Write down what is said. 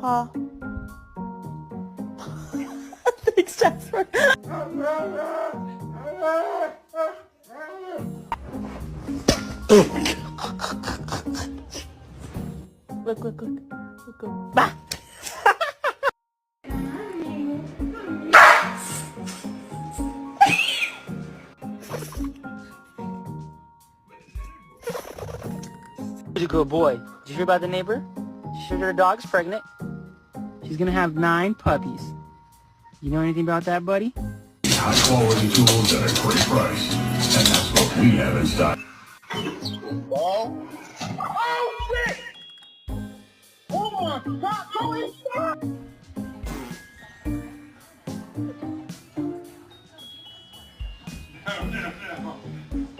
Paw. Thanks, Jasper. Look. Bah! He's a good boy. Did you hear about the neighbor? She said her dog's pregnant. She's gonna have 9 puppies. You know anything about that, buddy? High quality tools at a great price. And that's what we have in stock. Ball. Oh shit! Oh my god, no, it's not!